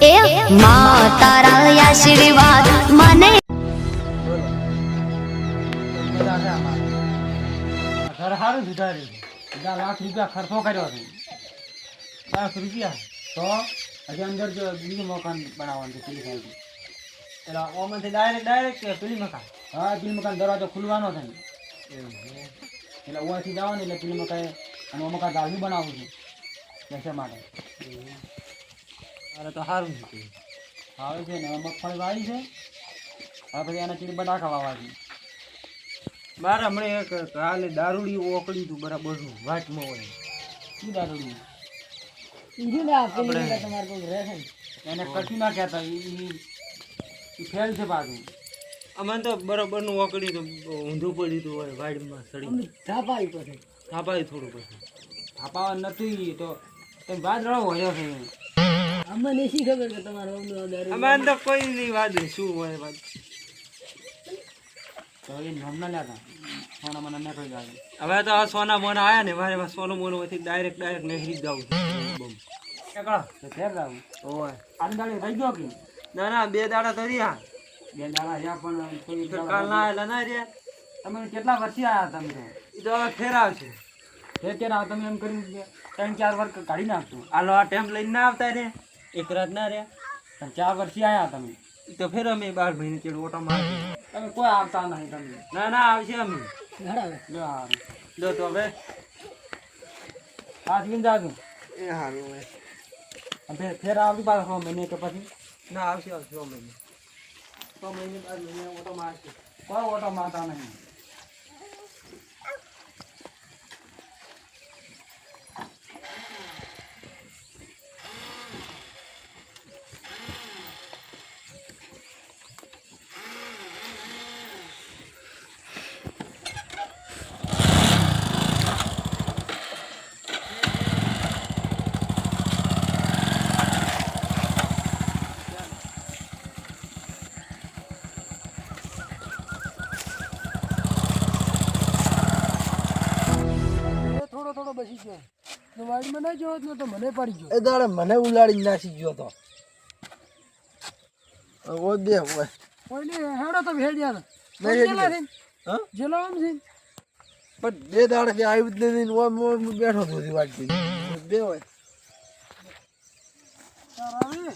એ માં તારા આશીર્વાદ મને ઘર સારું સુધાર્યું 50 લાખ રૂપિયા ખર્ચો કર્યો છે 10 રૂપિયા તો હજી અંદર જો બીજું મકાન બનાવવાનું છે પેલી સાઈડ એટલે ઓમાંથી ડાયરેક્ટ પેલી મકાન હા પેલી મકાન દરવાજો ખુલવાનો થાય એટલે ઓવાથી જવાનું એટલે પેલી મકાન અને ઓ મકાન ગાળું બનાવવું છે બેસવા માટે અરે તો સારું છે આવે છે ને મગફળી વાવી છે હવે પછી એના ચીડી બટાકા વાવા છે મારે હમણાં એક કાલે દારૂડી ઓકળી તું બરાબર વાટમાં હોય શું દારૂડી એને કશું ના કહેતા એ ફેલ છે પાછું અમને તો બરાબરનું ઓકળી તો ઊંધું પડ્યું હતું હોય વાડમાં સડી થાપાયું થોડું પછી થાપાવા નથી તો તમે વાત રહો હોય છે અમને શી ખબર કે તમારો અમારે તો કોઈ નહીં વાત શું હોય વાત તો એ નામના લેતા સોના મને નીકળી જાય હવે તો આ સોના મોના આવ્યા ને મારે સોનું મોનું હોયથી ડાયરેક્ટ નહેરી જ જાઉં ફેર જાવું હોય આંદાળી રહી ગયો કે ના 2 દાડા તો રહ્યા 2 દાડા રહ્યા પણ કાલ ના આવેલા ના રહ્યા તમે કેટલા વર્ષથી આવ્યા તમે એ તો હવે ફેર આવશે ફેર આવ તમે એમ કરી 3-4 વર્ષ કાઢી નાખશું આલો આ ટેમ્પ લઈને ના આવતા રે એક રાત ના રહ્યા 4 વર્ષથી આવ્યા તમે તો ફેર અમે 12 મહિને ચેડ ઓટો મારી તમે કોઈ આવતા નહીં તમે ના આવશે અમે લો તો હવે હા જીન જાજો એ હારું હવે ફેર આવતી પાછો 6 મહિને કે પછી ના આવશે 6 મહિને 6 મહિને બાદ ઓટો મારશે કોઈ ઓટો મારતા નહીં બસી ગયો તો વાડીમાં ના જોત ને તો મને પડી ગયો એ દાડે મને ઉલાડી નાસી ગયો તો ઓ દે ઓય કોઈને હેડો તો ભેડ્યા હા જેલો આમ છે પણ 2 દાડે કે આવ્યું જ નહીં ઓમ બેઠો તો વાડી બે હોય તારાવે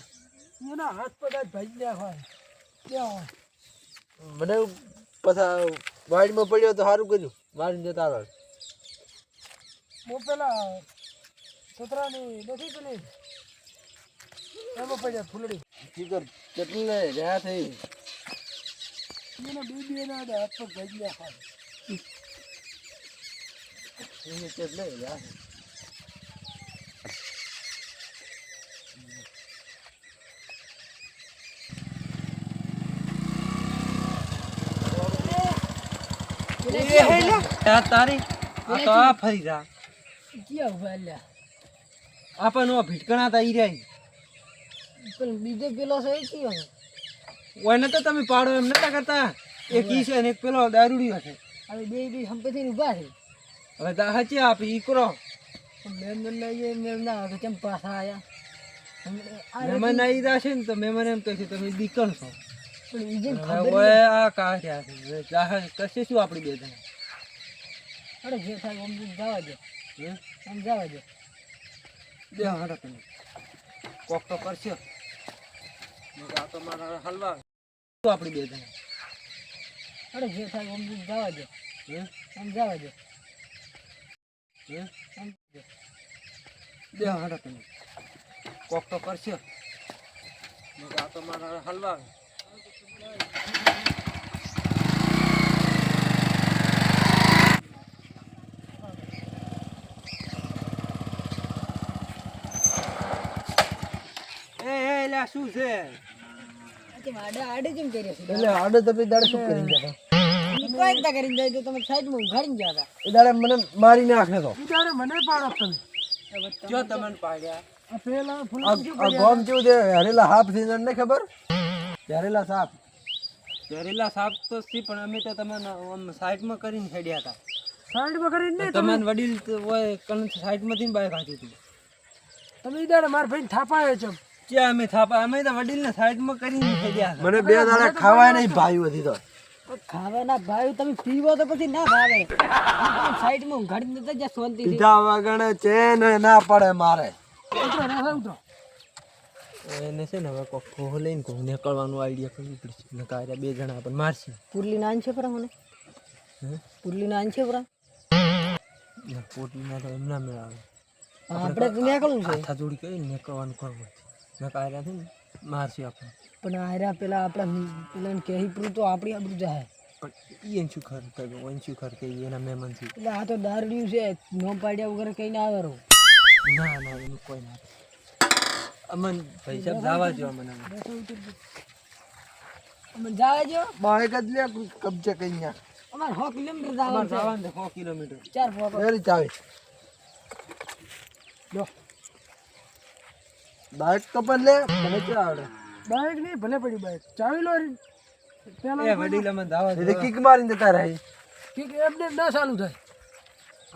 એના હાથ પડાત ભાઈ લે હોય ક્યાં મને પાછા વાડીમાં પડ્યો તો સારું કર્યું મારી જતા રહે મો પેલા છોકરાની નથી પેલી એમાં પડ્યા ફૂલડી ફિકર કેટલી રહ્યા થઈ એના બીબી એના હાથ પર ભાઈ લે હોય એને કેટલે રહ્યા તારી તો આ ફરી જા ક્યાં ઉભા લ્યા આપણ ઓ ભીટકણા તા ઈ રહી પણ બીજો પેલો છે કયો ઓને તો તમે પાડો એમ નતા કરતા એક ઈ છે ને એક પેલો દારૂડી હશે હવે બે સંપત્તિ ઉભા છે હવે દા હચી આપી ઈ કરો મેમ લઈએ મેમ ના આવે કેમ પાછા આયા મહેમાન આવી જશે ને તો મહેમાન એમ કહે છે તમે દીકણ છો પણ ઈજન ઓય આ કાઢ્યા છે જાહે કશે શું આપણી બે જણા અરે જે થાય ઓમ જવા દે આમ જવા દે બે હાડા તમે કોક તો કરશે આ તો મારા હલવા શું આપણી બે જણા અરે જે થાય ઓમ જવા દે આમ જવા દે બે હાડા તમે કોક તો કરશે આ તો મારા હલવા શું છે આડે જેમ કરી એટલે આડે તો દાડે શું કરી ગયા કોઈ કરીને જાય તો તમે સાઈડમાં ઉઘાડીને ગયા એ દાડે મને મારી નાખે તો હતા મને પાડો તમે જો તમને પાડ્યા આ પેલા આ ગોમ કેવું છે હરેલા હાફ સીઝન ને ખબર હરેલા સાપ ઝેરીલા સાપ તો સી પણ અમે તો તમને સાઈડમાં કરીને હેડ્યા હતા સાઈડમાં કરીને તમને વડીલ હોય કણ સાઈડમાંથી બાય કાઢી હતી તમે ઈદાડે મારા ભાઈને થાપાયો છે ચા અમે થાપા અમે તો વડીલને સાઈડમાં કરીને થઈ ગયા છે. મને 2 દાડા ખાવાય નહીં ભાઈ હતી તો ખાવાના ભાઈ તમે પીવો તો પછી ના ભાવે સાઈડમાં ગાડી નતા જ્યાં શાંતિ પીધા વગર ચેન ના પડે મારે એને છે ને હવે કોક ફોહ લઈને કોક નીકળવાનું આઈડિયા કરવી પડશે નકર આ 2 જણા આપણને મારશે. પુરલી નાન છે પરા મને પુરલી નાન છે પરા ના પોટલીમાં તો એમના મેળ આવે. આપણે તો નીકળવું છે હાથા જોડી કરીને નીકળવાનું કરવું નકર આ છે ને મારશે આપણે. પણ આયરા પેલા આપણા પેલા કહી પૂરું તો આપણી આબરૂ જાય પણ એને શું ખર કહ્યું એને શું ખર કહી એના મહેમાન છે. એટલે આ તો દારૂડિયું છે નો પાડ્યા વગર કઈ ના આવે રહું ના ના એનું કોઈ ના અમન ભાઈ સાહેબ જવા જો અમને અમે જાવે જો બાઈક જ લે કબજે કઈ ન્યા અમાર 100 કિલોમીટર અમારે જવાનું જવાનું છે 100 કિલોમીટર. છે 4 ફોકો વેરી ચાવી લો બાઈક તો પણ લે મને ક્યાં આવડે બાઈક નહીં ભલે પડી બાઈક ચાવી લો એ વડીલ અમને જવા એટલે કિક મારીને જતા રહે ઠીક એમને ના ચાલુ થાય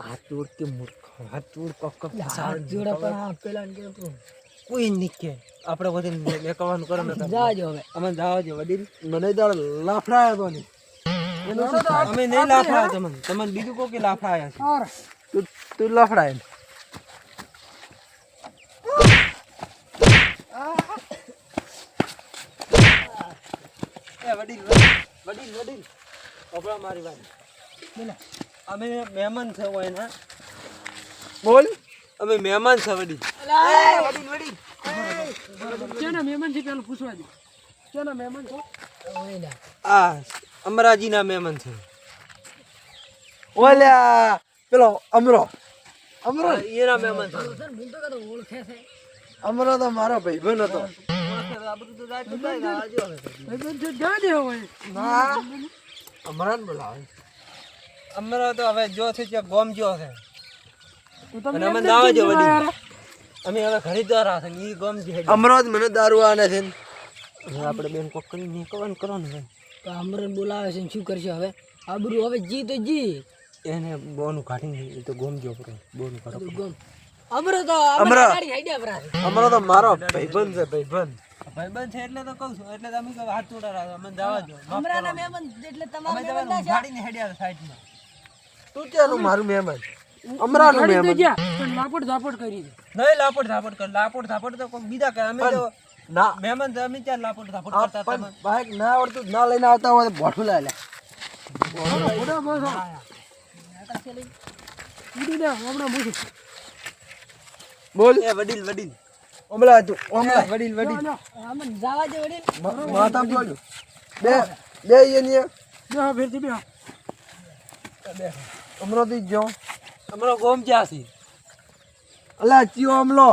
હાથ જોડ કે મૂર્ખ હાથ જોડ કોક કોક હાથ જોડે પણ આ પેલા ને કે કોઈ નહીં કે આપણે બધે નીકળવાનું કરો ને જાજો હવે અમે જવા જો વડીલ. મને દાડ લાફડાયો તો નહીં અમે નહીં લાફડા તમને તમને બીજું કોઈ લાફડા આવ્યા છે. તું લાફડાય એ વડીલ વડીલ વડીલ કપડા મારી વાત બોલા અમે મહેમાન છે હોય ને બોલ અમે મહેમાન છે વડીલ. વડીલ વડીલ કેના મહેમાન છે પેલું પૂછવા દે કેના મહેમાન છે ઓયલા આ અમરાજીના મહેમાન છે. ઓલ્યા પેલો અમરો એના મહેમાન છે. સર ભૂલ તો કદો ઓળખે છે અમરો તો મારો ભાઈબંધ હતો ભાઈબંધ છે જા દે હવે ના અમરાન બોલાવે અમરા તો હવે જો છે ગોમ જો છે તો અને અમે દાવા જો વડીલ અમે હવે ખરીદવા રહ્યા છે ઈ ગોમ જે અમરો જ મને દારૂ આને છે આપણે બેન કોક કરીને નીકળવાનું કરો ને ભાઈ. તો અમરન બોલાવે છે ને શું કરશે હવે આબરૂ હવે જી તો જી એને બોનું કાઢીને એ તો ગોમ જો કરો બોનું કાઢો. ગમ અમરો તો અમરો. ગાડી હાઈડ્યા ભરા અમરો તો મારો ભાઈબંધ છે ભાઈબંધ ભાઈબંધ છે એટલે તો કહું છું એટલે તમે કહો હાથ જોડા રાખો અમે જવા દો અમરાના મહેમાન એટલે અમે તમારા મહેમાન જવાનું ગાડીને હેડ્યા સાઈડમાં. તું ક્યાંનું મારું મહેમાન અમરાનું મહેમાન પણ લાપડ ઝાપડ કરી દે નહીં લાપડ ઝાપડ કર લાપડ ઝાપડ તો કોઈ બીજા કરે અમે તો ના મહેમાન છે, અમે ત્યાં લાપડ ઝાપડ આ કરતા પણ હતા. બાઈક ના આવડતું ના લઈને આવતા હોય તો બોઠું લાય લે બોલ એ વડીલ વડીલ ઓમલા તું ઓમલા વડીલ વડીલ આમાં જાવા દે વડીલ માતા બોલ્યું બે બે અહીંયા બેહો ફેરથી બેહો અમરો થી જો અમારો ગોમ ક્યાં છે? અલા ચિયો અમલો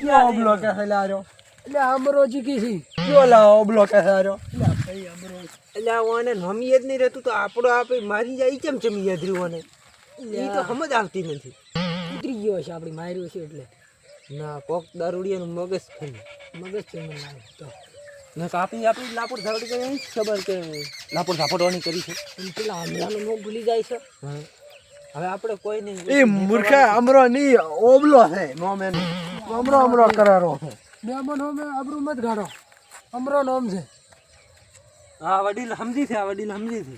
ચિયો અમલો કે છે લાર્યો એટલે અમરો જીકી છે ચિયો લા અમલો કે છે લાર્યો એટલે આ ઓને નમી જ નહીં રહેતું તો આપણો આપે મારી જાય કેમ ચમી યાદ રહ્યું ઓને એ તો સમજ આવતી નથી. ઉતરી ગયો છે આપણી માર્યો છે એટલે ના કોક દારૂડિયાનું મગજ ખાલી મગજ છે મને લાગે તો ના કાપી આપી લાપડ ઝાપડ કરી ખબર કે લાપડ ઝાપડવાની કરી છે. અને પેલા હમણાંનું નો ભૂલી જાય છે હા હવે આપણે કોઈ નહીં એ મૂર્ખા અમરો ની ઓબલો છે નો મેન અમરો અમરો કરારો બે મનો મે આબરૂ મત ગાડો અમરો નામ છે હા વડીલ સમજી છે આ વડીલ સમજી છે.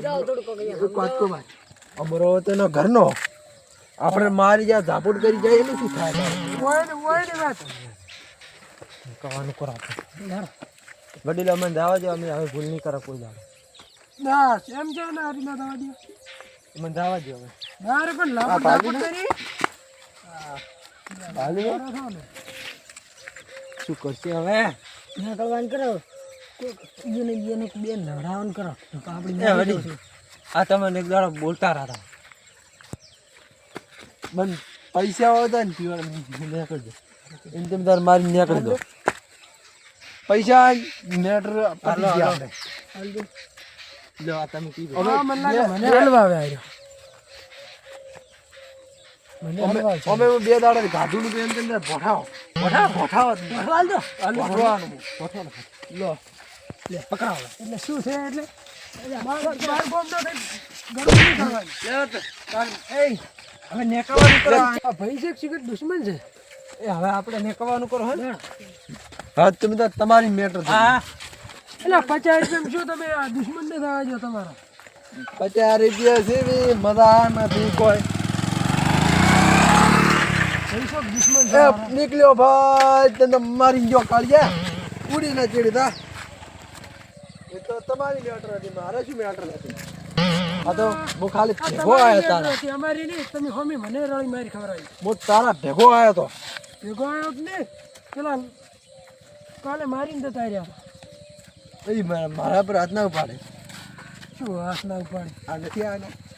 જાઓ થોડું કોક વાત તો ભાઈ અમરો તેનો ઘરનો આપણે મારી જ્યાં ઝાપટ કરી જાય એનું શું થાય ઓય વાત કવાનું કરો વડીલ અમને જવા દો અમે હવે ભૂલ નહીં કરે કોઈ દાડો ના એમ છે ને હરી ના દવા દે અમને જવા દો હવે ના રે પણ લાપડ ઝાપડ કરી શું કરશે હવે નીકળવાનું કરો એને એને બે લડાવવાનું કરો તો આપણી એ વડીલ આ તમને એક દાડો બોલતા રહ્યા બંધ પૈસા હોય તો ને પીવા નીકળી દો એમ તેમ તાર મારી નીકળી દો પૈસા મેટર પતી ગયા આપણે લો આ તમે કીધું હવે મને હલવા આવે આર્યો મને હલવા છે અમે બે દાડા ગાધું નું એમ તેમ ભોઠાવો ભોઠાવો હાલ દો ભોઠવાનું લો લે પકડાવો એટલે શું છે એટલે બાર બોમ્બ નો થઈ ગરમી થવાની હવે નેકળવાનું કરો આ ભાઈ છે સિગરેટ દુશ્મન છે એ હવે આપણે મેકવાનું કરો હે હા તમે તો તમારી મેટર છે હા એટલે 50 રૂપિયા શું તમે આ દુશ્મન ને થવા જો તમારા 50 રૂપિયા છે બી મજા નથી કોઈ પૈસો દુશ્મન એ છે નીકળ્યો ભાઈ તને મારી ગયો કાળિયા ઉડી ના ચીડી તા એ તો તમારી મેટર હતી મારે શું મેટર નથી આ તો હું ખાલી ભેગો આવ્યો તારા અમારી નહીં તમે હોમી મને રળી મારી ખવડાવી હું તારા ભેગો આવ્યો તો ભેગો આવ્યો જ ને પેલા કાલે મારીને જતા રહ્યા એ મારા પર હાથ ના ઉપાડે શું હાથ ના ઉપાડી આ નથી આવ્યો